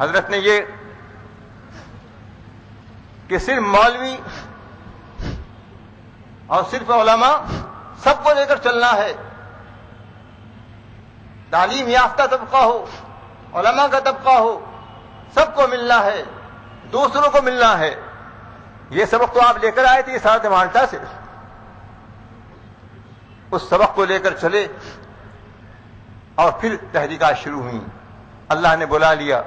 حضرت نے یہ کہ صرف مولوی اور صرف علماء سب کو لے کر چلنا ہے، تعلیم یافتہ طبقہ ہو، علماء کا طبقہ ہو، سب کو ملنا ہے، دوسروں کو ملنا ہے۔ یہ سبق تو آپ لے کر آئے تھے ساتھ مالٹا سے، اس سبق کو لے کر چلے اور پھر تحریکات شروع ہوئیں۔ اللہ نے بلا لیا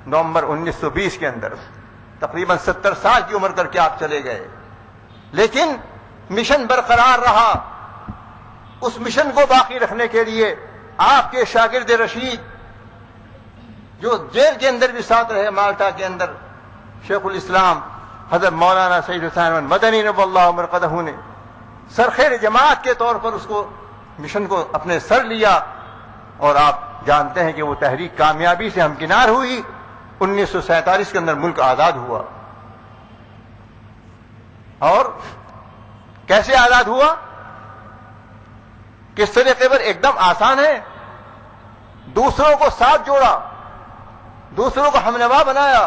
نومبر 1920 کے اندر، تقریباً 70 سال کی عمر کر کے آپ چلے گئے، لیکن مشن برقرار رہا۔ اس مشن کو باقی رکھنے کے لیے آپ کے شاگرد رشید جو جیل کے اندر بھی ساتھ رہے، مالٹا کے اندر، شیخ الاسلام حضرت مولانا سید حسین احمد مدنی رضی اللہ مرقدہ نے سرخیر جماعت کے طور پر اس کو مشن کو اپنے سر لیا، اور آپ جانتے ہیں کہ وہ تحریک کامیابی سے ہمکنار ہوئی۔ 1947 کے اندر ملک آزاد ہوا۔ اور کیسے آزاد ہوا، کس طریقے پر؟ ایک دم آسان ہے، دوسروں کو ساتھ جوڑا، دوسروں کو ہمنوا بنایا۔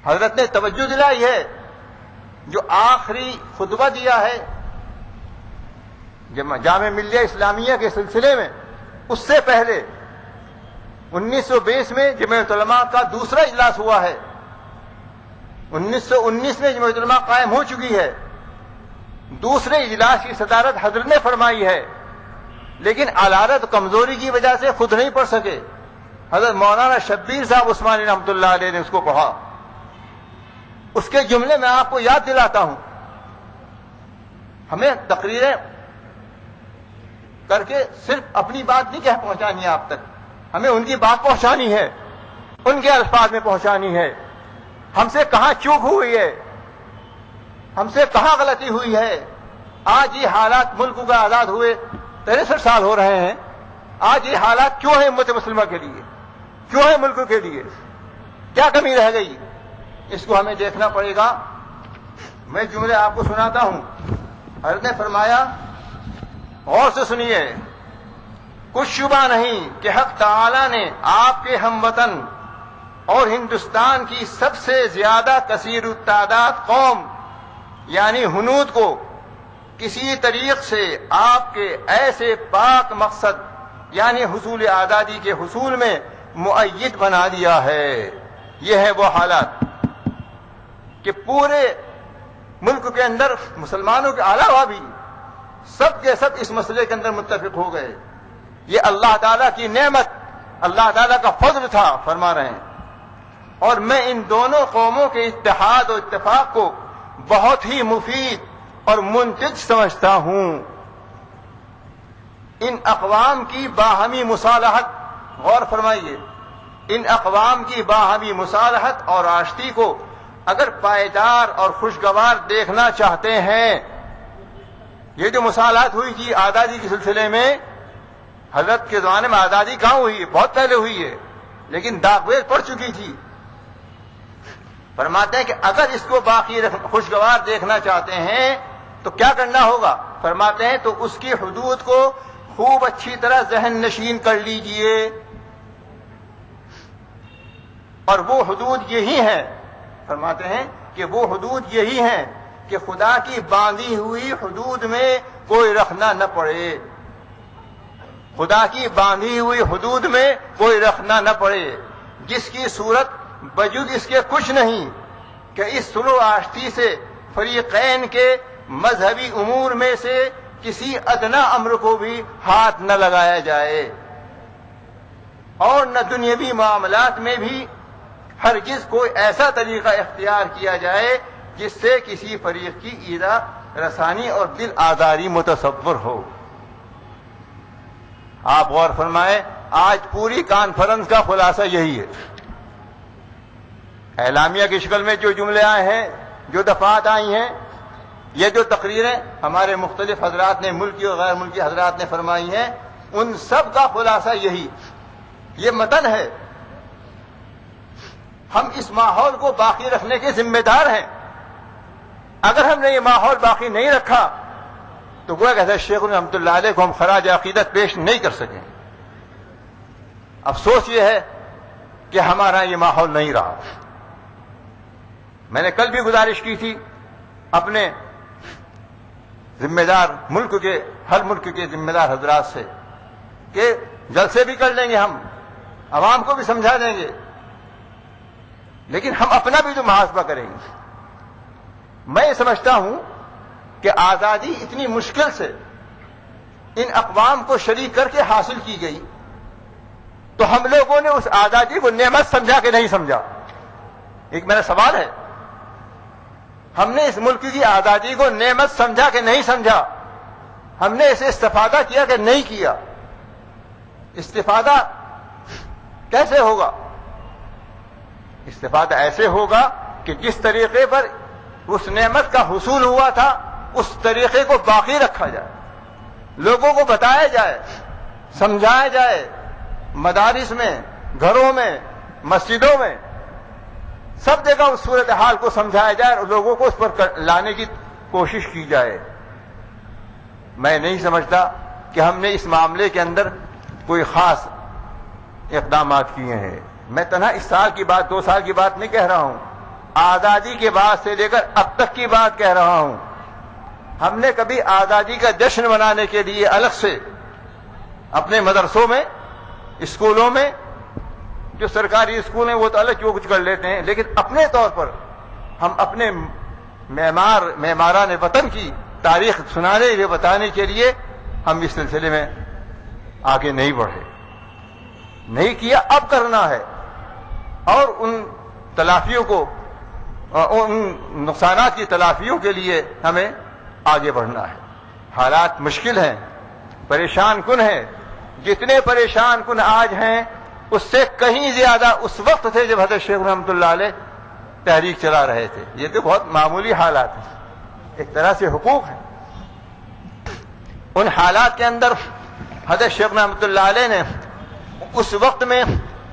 حضرت نے توجہ دلائی ہے، جو آخری خطبہ دیا ہے جامع ملیہ اسلامیہ کے سلسلے میں، اس سے پہلے 1920 میں جمعیت علماء کا دوسرا اجلاس ہوا ہے، 1919 میں جمعیت علماء قائم ہو چکی ہے، دوسرے اجلاس کی صدارت حضرت نے فرمائی ہے، لیکن علارت کمزوری کی وجہ سے خود نہیں پڑھ سکے۔ حضرت مولانا شبیر صاحب عثمانی رحمۃ اللہ علیہ نے اس کو پڑھا۔ اس کے جملے میں آپ کو یاد دلاتا ہوں، ہمیں تقریریں کر کے صرف اپنی بات نہیں کہہ پہنچانی ہے آپ تک، ہمیں ان کی بات پہنچانی ہے، ان کے الفاظ میں پہنچانی ہے۔ ہم سے کہاں چوک ہوئی ہے، ہم سے کہاں غلطی ہوئی ہے۔ آج یہ حالات ملک کا آزاد ہوئے 63 سال ہو رہے ہیں، آج یہ حالات کیوں ہیں امت مسلمہ کے لیے، کیوں ہیں ملک کے لیے، کیا کمی رہ گئی؟ اس کو ہمیں دیکھنا پڑے گا۔ میں جملے آپ کو سناتا ہوں۔ حضرت نے فرمایا، غور سے سنیے، کچھ شبہ نہیں کہ حق تعالی نے آپ کے ہم وطن اور ہندوستان کی سب سے زیادہ کثیر التعداد قوم یعنی ہنود کو کسی طریق سے آپ کے ایسے پاک مقصد یعنی حصول آزادی کے حصول میں مؤید بنا دیا ہے۔ یہ ہے وہ حالات کہ پورے ملک کے اندر مسلمانوں کے علاوہ بھی سب کے سب اس مسئلے کے اندر متفق ہو گئے۔ یہ اللہ تعالیٰ کی نعمت، اللہ تعالیٰ کا فضل تھا، فرما رہے ہیں۔ اور میں ان دونوں قوموں کے اتحاد و اتفاق کو بہت ہی مفید اور منتج سمجھتا ہوں۔ ان اقوام کی باہمی مصالحت، غور فرمائیے، ان اقوام کی باہمی مصالحت اور آشتی کو اگر پائیدار اور خوشگوار دیکھنا چاہتے ہیں، یہ جو مصالحت ہوئی تھی آزادی کے سلسلے میں، حضرت کے زمانے میں آزادی کہاں ہوئی ہے؟ بہت پہلے ہوئی ہے، لیکن داغ پڑ چکی تھی۔ فرماتے ہیں کہ اگر اس کو باقی خوشگوار دیکھنا چاہتے ہیں تو کیا کرنا ہوگا؟ فرماتے ہیں تو اس کی حدود کو خوب اچھی طرح ذہن نشین کر لیجئے، اور وہ حدود یہی ہیں، فرماتے ہیں کہ وہ حدود یہی ہیں کہ خدا کی باندھی ہوئی حدود میں کوئی رکھنا نہ پڑے، خدا کی باندھی ہوئی حدود میں کوئی رکھنا نہ پڑے، جس کی صورت وجود اس کے کچھ نہیں کہ اس سلو آشتی سے فریقین کے مذہبی امور میں سے کسی ادنا امر کو بھی ہاتھ نہ لگایا جائے، اور نہ دنیاوی معاملات میں بھی ہرگز کوئی ایسا طریقہ اختیار کیا جائے جس سے کسی فریق کی ایذا رسانی اور دل آزاری متصور ہو۔ آپ غور فرمائیں، آج پوری کانفرنس کا خلاصہ یہی ہے۔ اعلامیہ کی شکل میں جو جملے آئے ہیں، جو دفعات آئی ہیں، یہ جو تقریریں ہمارے مختلف حضرات نے، ملکی اور غیر ملکی حضرات نے فرمائی ہیں، ان سب کا خلاصہ یہی، یہ متن ہے۔ ہم اس ماحول کو باقی رکھنے کے ذمہ دار ہیں۔ اگر ہم نے یہ ماحول باقی نہیں رکھا تو گویا کہ شیخ رحمۃ اللہ علیہ کو ہم خراج عقیدت پیش نہیں کر سکیں۔ افسوس یہ ہے کہ ہمارا یہ ماحول نہیں رہا. میں نے کل بھی گزارش کی تھی اپنے ذمہ دار ملک کے ہر ملک کے ذمہ دار حضرات سے کہ جلسے بھی کر لیں گے، ہم عوام کو بھی سمجھا دیں گے، لیکن ہم اپنا بھی تو محاسبہ کریں گے. میں سمجھتا ہوں کہ آزادی اتنی مشکل سے ان اقوام کو شریک کر کے حاصل کی گئی، تو ہم لوگوں نے اس آزادی کو نعمت سمجھا کہ نہیں سمجھا؟ ایک میرا سوال ہے. ہم نے اس ملک کی آزادی کو نعمت سمجھا کہ نہیں سمجھا؟ ہم نے اسے استفادہ کیا کہ نہیں کیا؟ استفادہ کیسے ہوگا؟ استفادہ ایسے ہوگا کہ جس طریقے پر اس نعمت کا حصول ہوا تھا اس طریقے کو باقی رکھا جائے، لوگوں کو بتایا جائے، سمجھایا جائے، مدارس میں، گھروں میں، مسجدوں میں، سب جگہ اس صورتحال کو سمجھایا جائے اور لوگوں کو اس پر لانے کی کوشش کی جائے. میں نہیں سمجھتا کہ ہم نے اس معاملے کے اندر کوئی خاص اقدامات کیے ہیں. میں تنہا اس سال کی بات 2 سال کی بات نہیں کہہ رہا ہوں، آزادی کے بعد سے لے کر اب تک کی بات کہہ رہا ہوں. ہم نے کبھی آزادی کا جشن منانے کے لیے الگ سے اپنے مدرسوں میں، اسکولوں میں، جو سرکاری اسکول ہیں وہ تو الگ جو کچھ کر لیتے ہیں، لیکن اپنے طور پر ہم اپنے معماران وطن کی تاریخ سنانے ہوئے بتانے کے لیے ہم اس سلسلے میں آگے نہیں بڑھے، نہیں کیا. اب کرنا ہے اور ان تلافیوں کو، ان نقصانات کی تلافیوں کے لیے ہمیں آگے بڑھنا ہے. حالات مشکل ہیں، پریشان کن ہیں. جتنے پریشان کن آج ہیں اس سے کہیں زیادہ اس وقت تھے جب حضرت شیخ رحمۃ اللہ علیہ تحریک چلا رہے تھے. یہ تو بہت معمولی حالات ہیں، ایک طرح سے حقوق ہیں. ان حالات کے اندر حضرت شیخ رحمۃ اللہ علیہ نے اس وقت میں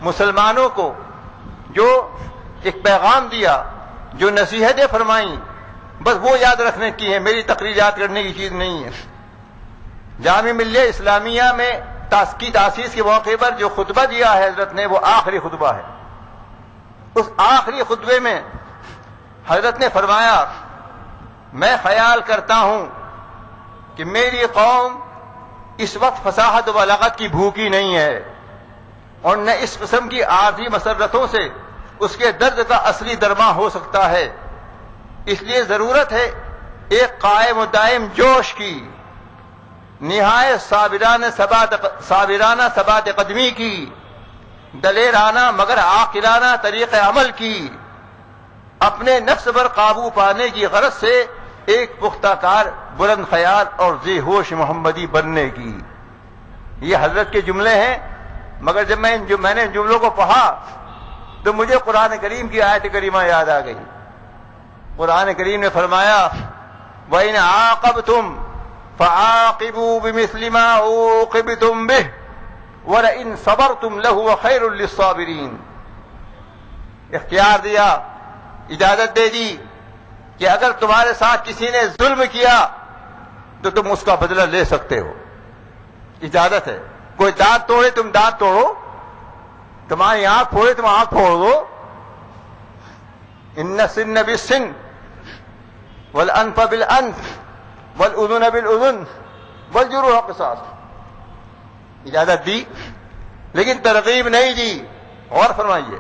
مسلمانوں کو جو ایک پیغام دیا، جو نصیحتیں فرمائیں، بس وہ یاد رکھنے کی ہیں، میری تقریر یاد کرنے کی چیز نہیں ہے. جامع ملیہ اسلامیہ میں کی تاسیس کے موقع پر جو خطبہ دیا ہے حضرت نے، وہ آخری خطبہ ہے. اس آخری خطبے میں حضرت نے فرمایا، میں خیال کرتا ہوں کہ میری قوم اس وقت فصاحت و بلاغت کی بھوکی نہیں ہے، اور نہ اس قسم کی عارضی مسرتوں سے اس کے درد کا اصلی درما ہو سکتا ہے. اس لیے ضرورت ہے ایک قائم و دائم جوش کی، نہایت صابرانہ ثبات قدمی کی، دلیرانہ مگر عاقلانہ طریق عمل کی، اپنے نفس پر قابو پانے کی غرض سے ایک پختہ کار، بلند خیال اور ذی ہوش محمدی بننے کی. یہ حضرت کے جملے ہیں، مگر جب میں نے جملوں کو پڑھا تو مجھے قرآن کریم کی آیت کریمہ یاد آ گئی. قرآن کریم نے فرمایا، وَإِنْ عَاقَبْتُمْ فَعَاقِبُوا بِمِثْلِ مَا عُوقِبْتُمْ بِهِ وَلَئِنْ صَبَرْتُمْ لَهُوَ خَيْرٌ لِلصَّابِرِينَ. اختیار دیا، اجازت دے دی کہ اگر تمہارے ساتھ کسی نے ظلم کیا تو تم اس کا بدلہ لے سکتے ہو. اجازت ہے. کوئی دانت توڑے تم دانت توڑو، تمہاری آنکھ پھوڑے تم آنکھ پھوڑ دو. ان السن بالسن والانف بالانف والاذن بالاذن والجروح قصاص. اجازت دی لیکن ترغیب نہیں دی. اور فرمائیے،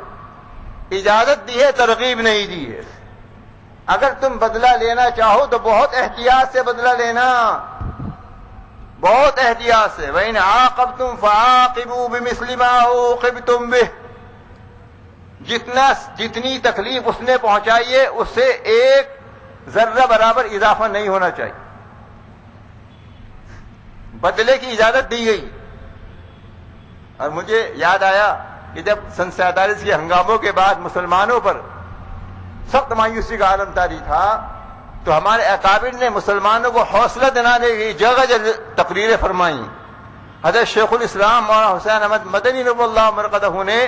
اجازت دی ہے، ترغیب نہیں دی ہے. اگر تم بدلہ لینا چاہو تو بہت احتیاط سے بدلہ لینا، بہت احتیاط سے. وَإِنْ عَاقَبْتُمْ فَعَاقِبُوا بِمِثْلِ مَا عُوقِبْتُمْ بِهِ. جتنی تکلیف اس نے پہنچائی ہے اس سے ایک ذرہ برابر اضافہ نہیں ہونا چاہیے. بدلے کی اجازت دی گئی. اور مجھے یاد آیا کہ جب سن 47 کے ہنگاموں کے بعد مسلمانوں پر سخت مایوسی کا عالم طاری تھا تو ہمارے اکابر نے مسلمانوں کو حوصلہ دلانے کی جگہ جگہ تقریریں فرمائیں. حضرت شیخ الاسلام مولانا حسین احمد مدنی رضی اللہ مرقدہ نے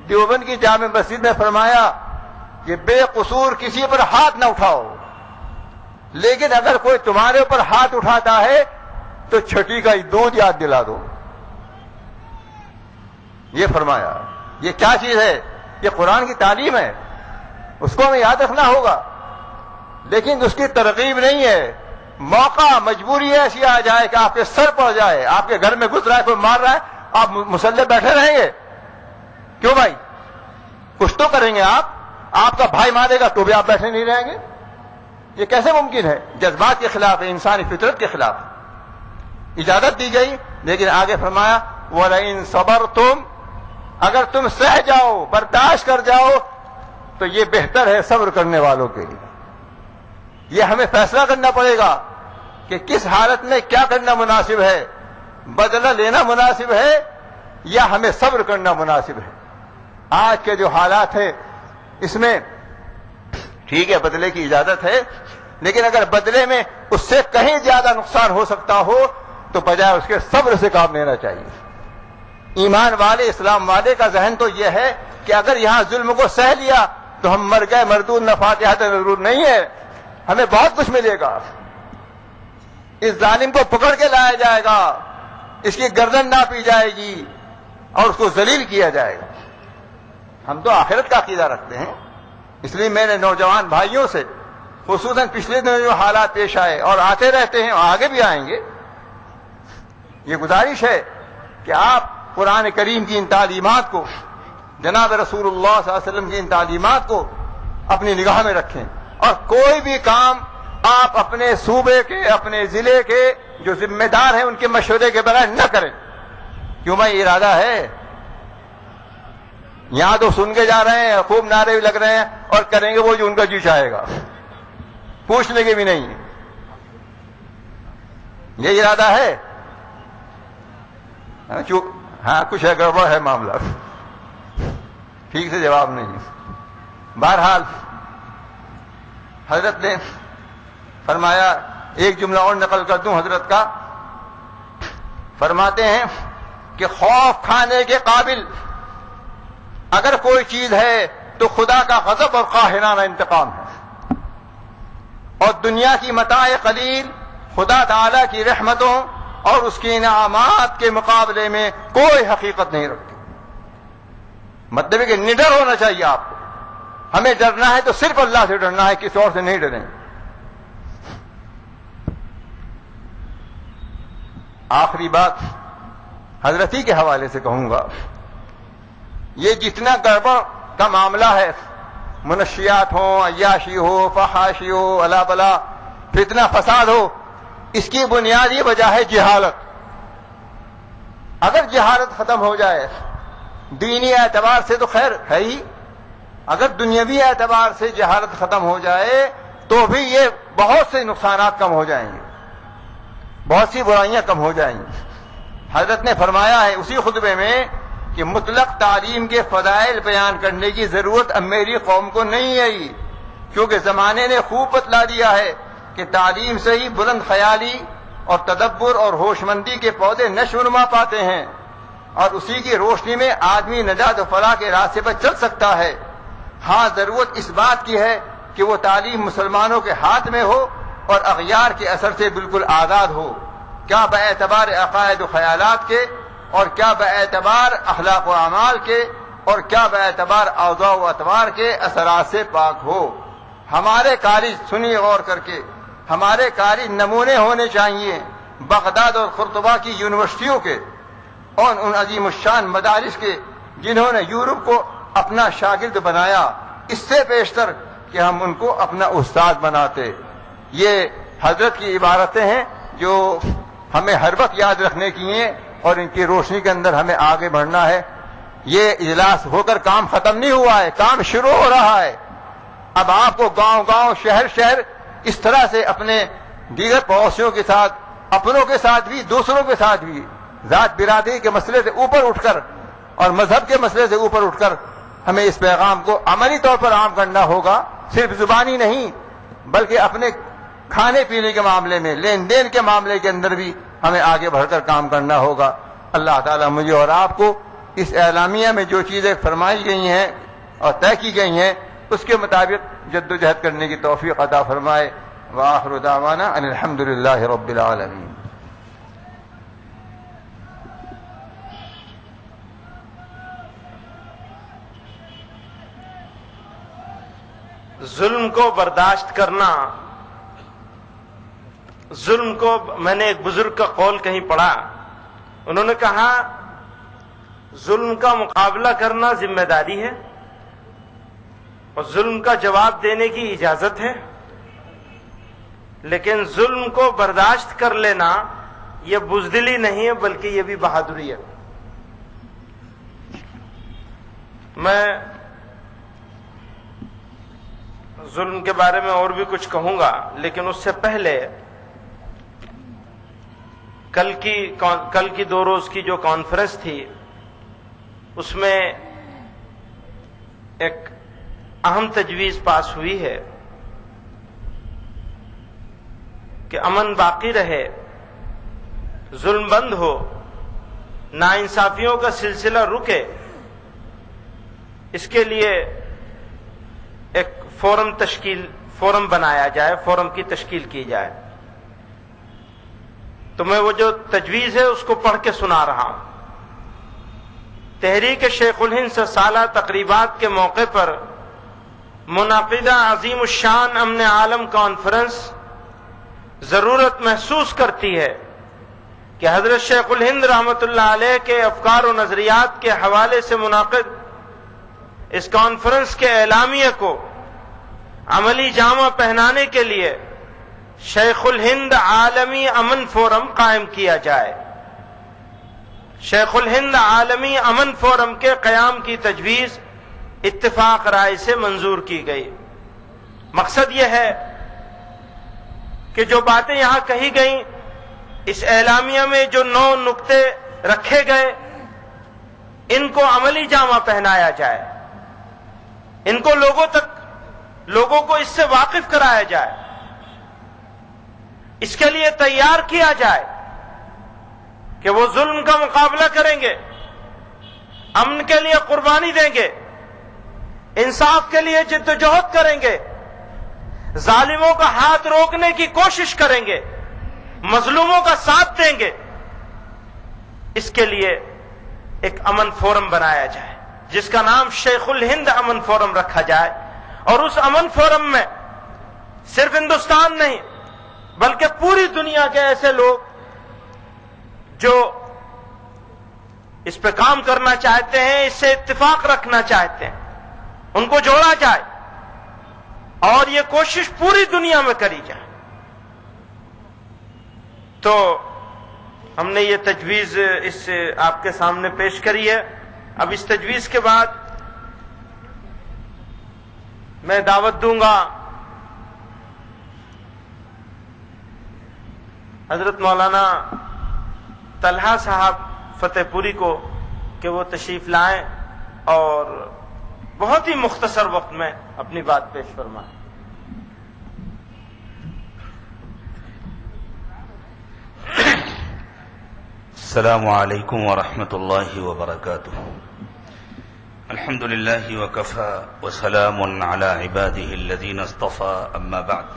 دیوبند کی جامع مسجد میں فرمایا کہ بے قصور کسی پر ہاتھ نہ اٹھاؤ، لیکن اگر کوئی تمہارے اوپر ہاتھ اٹھاتا ہے تو چھٹی کا دودھ یاد دلا دو. یہ فرمایا. یہ کیا چیز ہے؟ یہ قرآن کی تعلیم ہے، اس کو ہمیں یاد رکھنا ہوگا، لیکن اس کی ترغیب نہیں ہے. موقع مجبوری ایسی آ جائے کہ آپ کے سر پڑ جائے، آپ کے گھر میں گھس رہا ہے، کوئی مار رہا ہے، آپ مسلح بیٹھے رہیں گے؟ کیوں بھائی؟ کچھ تو کریں گے. آپ کا بھائی مارے گا تو بھی آپ بیٹھے نہیں رہیں گے؟ یہ کیسے ممکن ہے؟ جذبات کے خلاف ہے، انسانی فطرت کے خلاف. اجازت دی گئی، لیکن آگے فرمایا وَلَئِن صَبَرْتُمْ، اگر تم سہ جاؤ، برداشت کر جاؤ تو یہ بہتر ہے صبر کرنے والوں کے لیے. یہ ہمیں فیصلہ کرنا پڑے گا کہ کس حالت میں کیا کرنا مناسب ہے، بدلہ لینا مناسب ہے یا ہمیں صبر کرنا مناسب ہے. آج کے جو حالات ہیں اس میں ٹھیک ہے بدلے کی اجازت ہے، لیکن اگر بدلے میں اس سے کہیں زیادہ نقصان ہو سکتا ہو تو بجائے اس کے صبر سے کام لینا چاہیے. ایمان والے، اسلام والے کا ذہن تو یہ ہے کہ اگر یہاں ظلم کو سہ لیا تو ہم مر گئے مردود، نہ فاتحہ ضرور نہیں ہے، ہمیں بہت کچھ ملے گا. اس ظالم کو پکڑ کے لایا جائے گا، اس کی گردن ناپی جائے گی اور اس کو ذلیل کیا جائے گا. ہم تو آخرت کا عقیدہ رکھتے ہیں، اس لیے میرے نوجوان بھائیوں سے خصوصاً پچھلے دنوں جو حالات پیش آئے اور آتے رہتے ہیں اور آگے بھی آئیں گے، یہ گزارش ہے کہ آپ قرآن کریم کی ان تعلیمات کو، جناب رسول اللہ صلی اللہ علیہ وسلم کی ان تعلیمات کو اپنی نگاہ میں رکھیں، اور کوئی بھی کام آپ اپنے صوبے کے، اپنے ضلع کے جو ذمہ دار ہیں ان کے مشورے کے بغیر نہ کریں. کیوں بھائی؟ ارادہ ہے. یہاں تو سن کے جا رہے ہیں، خوب نعرے بھی لگ رہے ہیں اور کریں گے وہ جو ان کا جی چاہے گا، پوچھنے کے بھی نہیں. یہ ارادہ ہے؟ ہاں کچھ ہے، گڑبڑ ہے معاملہ، ٹھیک سے جواب نہیں. بہرحال حضرت نے فرمایا، ایک جملہ اور نقل کر دوں حضرت کا، فرماتے ہیں کہ خوف کھانے کے قابل اگر کوئی چیز ہے تو خدا کا غضب اور قاہرانہ انتقام ہے، اور دنیا کی متاع قلیل خدا تعالی کی رحمتوں اور اس کی انعامات کے مقابلے میں کوئی حقیقت نہیں رکھتی. مطلب ہے کہ نڈر ہونا چاہیے آپ کو. ہمیں ڈرنا ہے تو صرف اللہ سے ڈرنا ہے، کسی اور سے نہیں ڈریں. آخری بات حضرت ہی کے حوالے سے کہوں گا، یہ جتنا گڑبڑ کا معاملہ ہے، منشیات ہوں، عیاشی ہو، فحاشی ہو، الا بلا فتنہ فساد ہو، اس کی بنیادی وجہ ہے جہالت. اگر جہالت ختم ہو جائے، دینی اعتبار سے تو خیر ہے ہی، اگر دنیاوی اعتبار سے جہالت ختم ہو جائے تو بھی یہ بہت سے نقصانات کم ہو جائیں گے، بہت سی برائیاں کم ہو جائیں گی. حضرت نے فرمایا ہے اسی خطبے میں کہ مطلق تعلیم کے فضائل بیان کرنے کی ضرورت اب میری قوم کو نہیں ہے، کیونکہ زمانے نے خوب بتلا دیا ہے کہ تعلیم سے ہی بلند خیالی اور تدبر اور ہوش مندی کے پودے نشو و نما پاتے ہیں، اور اسی کی روشنی میں آدمی نجات و فلاح کے راستے پر چل سکتا ہے. ہاں ضرورت اس بات کی ہے کہ وہ تعلیم مسلمانوں کے ہاتھ میں ہو اور اغیار کے اثر سے بالکل آزاد ہو، کیا باعتبار عقائد و خیالات کے، اور کیا باعتبار اخلاق و اعمال کے، اور کیا باعتبار اوضاع و اطوار کے اثرات سے پاک ہو. ہمارے کالج سنیے غور کر کے، ہمارے کالج نمونے ہونے چاہیے بغداد اور قرطبہ کی یونیورسٹیوں کے اور ان عظیم الشان مدارس کے جنہوں نے یورپ کو اپنا شاگرد بنایا، اس سے بیشتر کہ ہم ان کو اپنا استاد بناتے. یہ حضرت کی عبارتیں ہیں جو ہمیں ہر وقت یاد رکھنے کی ہیں، اور ان کی روشنی کے اندر ہمیں آگے بڑھنا ہے. یہ اجلاس ہو کر کام ختم نہیں ہوا ہے، کام شروع ہو رہا ہے. اب آپ کو گاؤں گاؤں، شہر شہر اس طرح سے اپنے دیگر پڑوسیوں کے ساتھ، اپنوں کے ساتھ بھی، دوسروں کے ساتھ بھی، ذات برادری کے مسئلے سے اوپر اٹھ کر اور مذہب کے مسئلے سے اوپر اٹھ کر ہمیں اس پیغام کو عملی طور پر عام کرنا ہوگا. صرف زبانی نہیں بلکہ اپنے کھانے پینے کے معاملے میں، لین دین کے معاملے کے اندر بھی ہمیں آگے بڑھ کر کام کرنا ہوگا. اللہ تعالیٰ مجھے اور آپ کو اس اعلامیہ میں جو چیزیں فرمائی گئی ہیں اور طے کی گئی ہیں اس کے مطابق جد و جہد کرنے کی توفیق عطا فرمائے. وآخر دعوانا ان الحمد للہ رب العالمین. ظلم کو برداشت کرنا، ظلم کو، میں نے ایک بزرگ کا قول کہیں پڑھا، انہوں نے کہا ظلم کا مقابلہ کرنا ذمہ داری ہے اور ظلم کا جواب دینے کی اجازت ہے، لیکن ظلم کو برداشت کر لینا یہ بزدلی نہیں ہے بلکہ یہ بھی بہادری ہے۔ میں ظلم کے بارے میں اور بھی کچھ کہوں گا، لیکن اس سے پہلے کل کی 2 روز کی جو کانفرنس تھی اس میں ایک اہم تجویز پاس ہوئی ہے کہ امن باقی رہے، ظلم بند ہو، ناانصافیوں کا سلسلہ رکے، اس کے لیے ایک فورم بنایا جائے، فورم کی تشکیل کی جائے۔ تو میں وہ جو تجویز ہے اس کو پڑھ کے سنا رہا ہوں۔ تحریک شیخ الہند سے سالہ تقریبات کے موقع پر منعقدہ عظیم الشان امن عالم کانفرنس ضرورت محسوس کرتی ہے کہ حضرت شیخ الہند رحمۃ اللہ علیہ کے افکار و نظریات کے حوالے سے منعقد اس کانفرنس کے اعلامیہ کو عملی جامہ پہنانے کے لیے شیخ الہند عالمی امن فورم قائم کیا جائے۔ شیخ الہند عالمی امن فورم کے قیام کی تجویز اتفاق رائے سے منظور کی گئی۔ مقصد یہ ہے کہ جو باتیں یہاں کہی گئیں، اس اعلامیہ میں جو 9 نکتے رکھے گئے، ان کو عملی جامہ پہنایا جائے، ان کو لوگوں کو اس سے واقف کرایا جائے، اس کے لیے تیار کیا جائے کہ وہ ظلم کا مقابلہ کریں گے، امن کے لیے قربانی دیں گے، انصاف کے لیے جدوجہد کریں گے، ظالموں کا ہاتھ روکنے کی کوشش کریں گے، مظلوموں کا ساتھ دیں گے۔ اس کے لیے ایک امن فورم بنایا جائے جس کا نام شیخ الہند امن فورم رکھا جائے، اور اس امن فورم میں صرف ہندوستان نہیں بلکہ پوری دنیا کے ایسے لوگ جو اس پہ کام کرنا چاہتے ہیں، اس سے اتفاق رکھنا چاہتے ہیں، ان کو جوڑا جائے اور یہ کوشش پوری دنیا میں کری جائے۔ تو ہم نے یہ تجویز اس آپ کے سامنے پیش کری ہے۔ اب اس تجویز کے بعد میں دعوت دوں گا حضرت مولانا طلحہ صاحب فتح پوری کو کہ وہ تشریف لائیں اور بہت ہی مختصر وقت میں اپنی بات پیش فرمائیں۔ السلام علیکم ورحمۃ اللہ وبرکاتہ۔ الحمد للہ وکفی وسلام علی عبادہ الذین اصطفی، اما بعد۔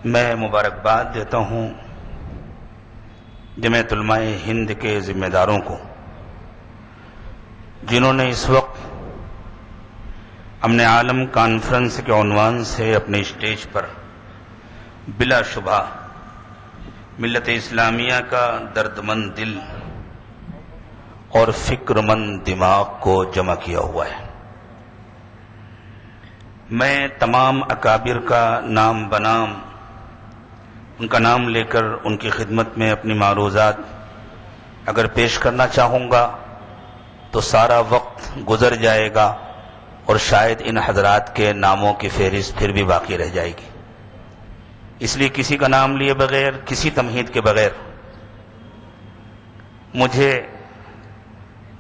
میں مبارکباد دیتا ہوں جمعیت علماء ہند کے ذمہ داروں کو، جنہوں نے اس وقت امن عالم کانفرنس کے عنوان سے اپنے اسٹیج پر بلا شبہ ملت اسلامیہ کا درد مند دل اور فکر مند دماغ کو جمع کیا ہوا ہے۔ میں تمام اکابر کا نام بنام ان کا نام لے کر ان کی خدمت میں اپنی معروضات اگر پیش کرنا چاہوں گا تو سارا وقت گزر جائے گا اور شاید ان حضرات کے ناموں کی فہرست پھر بھی باقی رہ جائے گی۔ اس لیے کسی کا نام لیے بغیر، کسی تمہید کے بغیر مجھے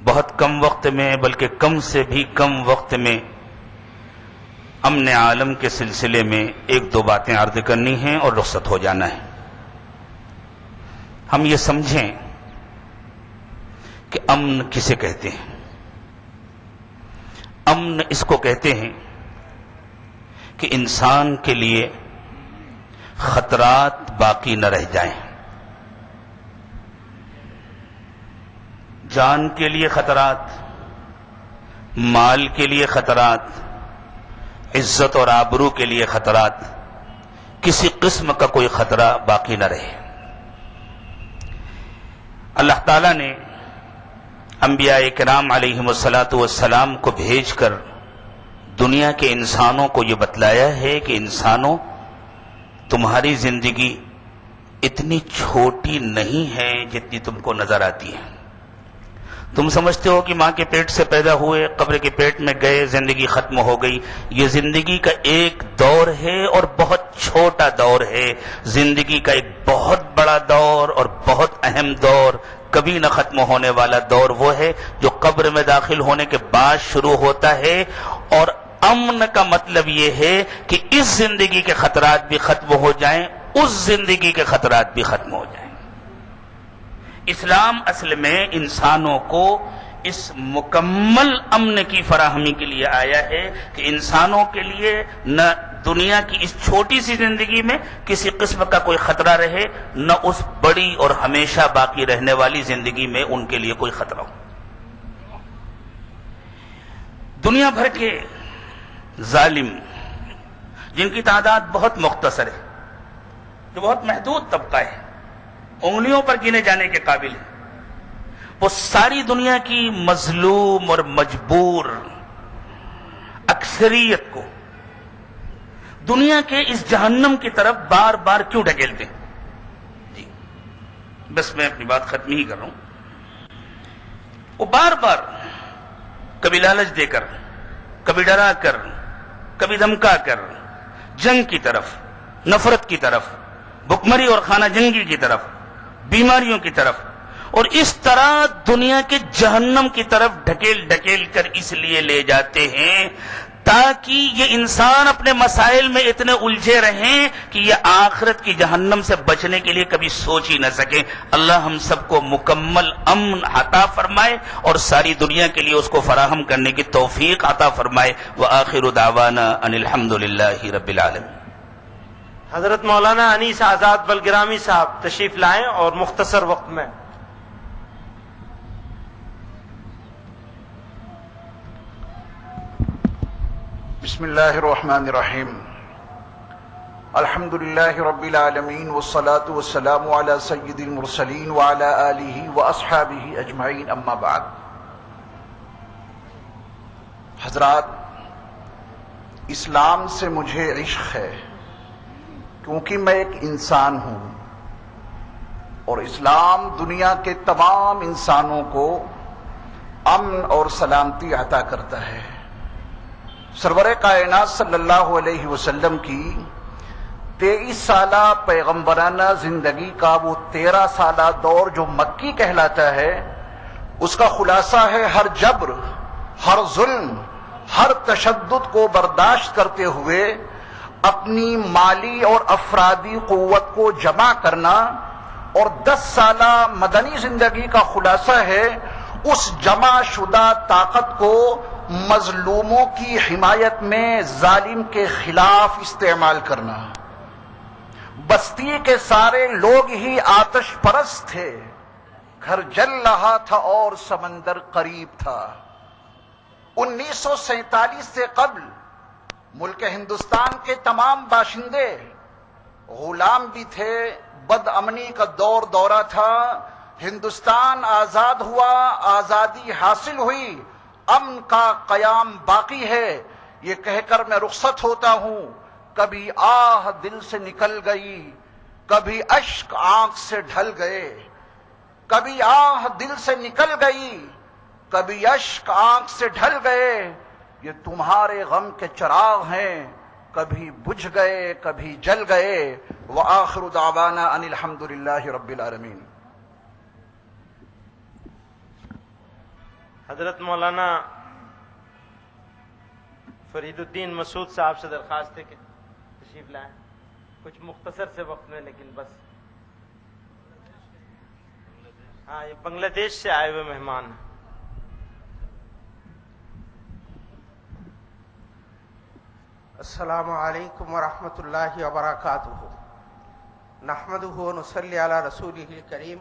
بہت کم وقت میں، بلکہ کم سے بھی کم وقت میں امن عالم کے سلسلے میں 1-2 باتیں عرض کرنی ہیں اور رخصت ہو جانا ہے۔ ہم یہ سمجھیں کہ امن کسے کہتے ہیں۔ امن اس کو کہتے ہیں کہ انسان کے لیے خطرات باقی نہ رہ جائیں، جان کے لیے خطرات، مال کے لیے خطرات، عزت اور آبرو کے لیے خطرات، کسی قسم کا کوئی خطرہ باقی نہ رہے۔ اللہ تعالیٰ نے انبیاء کرام علیہم السلام کو بھیج کر دنیا کے انسانوں کو یہ بتلایا ہے کہ انسانوں، تمہاری زندگی اتنی چھوٹی نہیں ہے جتنی تم کو نظر آتی ہے۔ تم سمجھتے ہو کہ ماں کے پیٹ سے پیدا ہوئے، قبر کے پیٹ میں گئے، زندگی ختم ہو گئی۔ یہ زندگی کا ایک دور ہے اور بہت چھوٹا دور ہے۔ زندگی کا ایک بہت بڑا دور اور بہت اہم دور، کبھی نہ ختم ہونے والا دور وہ ہے جو قبر میں داخل ہونے کے بعد شروع ہوتا ہے۔ اور امن کا مطلب یہ ہے کہ اس زندگی کے خطرات بھی ختم ہو جائیں، اس زندگی کے خطرات بھی ختم ہو جائیں۔ اسلام اصل میں انسانوں کو اس مکمل امن کی فراہمی کے لیے آیا ہے کہ انسانوں کے لیے نہ دنیا کی اس چھوٹی سی زندگی میں کسی قسم کا کوئی خطرہ رہے، نہ اس بڑی اور ہمیشہ باقی رہنے والی زندگی میں ان کے لیے کوئی خطرہ ہو۔ دنیا بھر کے ظالم، جن کی تعداد بہت مختصر ہے، جو بہت محدود طبقہ ہے، انگلیوں پر گنے جانے کے قابل ہے، وہ ساری دنیا کی مظلوم اور مجبور اکثریت کو دنیا کے اس جہنم کی طرف بار بار کیوں ڈھکیلتے ہیں؟ جی بس میں اپنی بات ختم ہی کر رہا ہوں۔ وہ بار بار کبھی لالچ دے کر، کبھی ڈرا کر، کبھی دھمکا کر جنگ کی طرف، نفرت کی طرف، بھکمری اور خانہ جنگی کی طرف، بیماریوں کی طرف، اور اس طرح دنیا کے جہنم کی طرف ڈھکیل ڈھکیل کر اس لیے لے جاتے ہیں تاکہ یہ انسان اپنے مسائل میں اتنے الجھے رہیں کہ یہ آخرت کی جہنم سے بچنے کے لیے کبھی سوچ ہی نہ سکیں۔ اللہ ہم سب کو مکمل امن عطا فرمائے اور ساری دنیا کے لیے اس کو فراہم کرنے کی توفیق عطا فرمائے۔ وآخر دعوانا ان الحمدللہ رب العالمین۔ حضرت مولانا انیس آزاد بلگرامی صاحب تشریف لائیں اور مختصر وقت میں۔ بسم اللہ الرحمن الرحیم۔ الحمدللہ رب العالمین والصلاة والسلام علی سید المرسلین وعلی آلہ واصحابہ اجمعین، اما بعد۔ حضرات، اسلام سے مجھے عشق ہے کیونکہ میں ایک انسان ہوں، اور اسلام دنیا کے تمام انسانوں کو امن اور سلامتی عطا کرتا ہے۔ سرور کائنات صلی اللہ علیہ وسلم کی 23 سالہ پیغمبرانہ زندگی کا وہ 13 سالہ دور جو مکی کہلاتا ہے، اس کا خلاصہ ہے ہر جبر، ہر ظلم، ہر تشدد کو برداشت کرتے ہوئے اپنی مالی اور افرادی قوت کو جمع کرنا، اور 10 سالہ مدنی زندگی کا خلاصہ ہے اس جمع شدہ طاقت کو مظلوموں کی حمایت میں ظالم کے خلاف استعمال کرنا۔ بستی کے سارے لوگ ہی آتش پرست تھے، گھر جل رہا تھا اور سمندر قریب تھا۔ 1947 سے قبل ملک ہندوستان کے تمام باشندے غلام بھی تھے، بد امنی کا دورہ تھا۔ ہندوستان آزاد ہوا، آزادی حاصل ہوئی، امن کا قیام باقی ہے، یہ کہہ کر میں رخصت ہوتا ہوں۔ کبھی آہ دل سے نکل گئی، کبھی اشک آنکھ سے ڈھل گئے، کبھی آہ دل سے نکل گئی، کبھی اشک آنکھ سے ڈھل گئے، یہ تمہارے غم کے چراغ ہیں، کبھی بجھ گئے کبھی جل گئے۔ وآخر دعوانا ان الحمدللہ رب العالمین۔ حضرت مولانا فرید الدین مسعود صاحب سے درخواست ہے کہ تشریف لائیں، کچھ مختصر سے وقت میں، لیکن بس۔ ہاں، یہ بنگلہ دیش سے آئے ہوئے مہمان ہیں۔ السلام علیکم ورحمۃ اللہ وبرکاتہ۔ نحمدہ ونصلی علی رسولہ الکریم،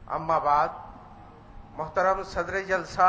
اما بعد۔ محترم صدر جلسہ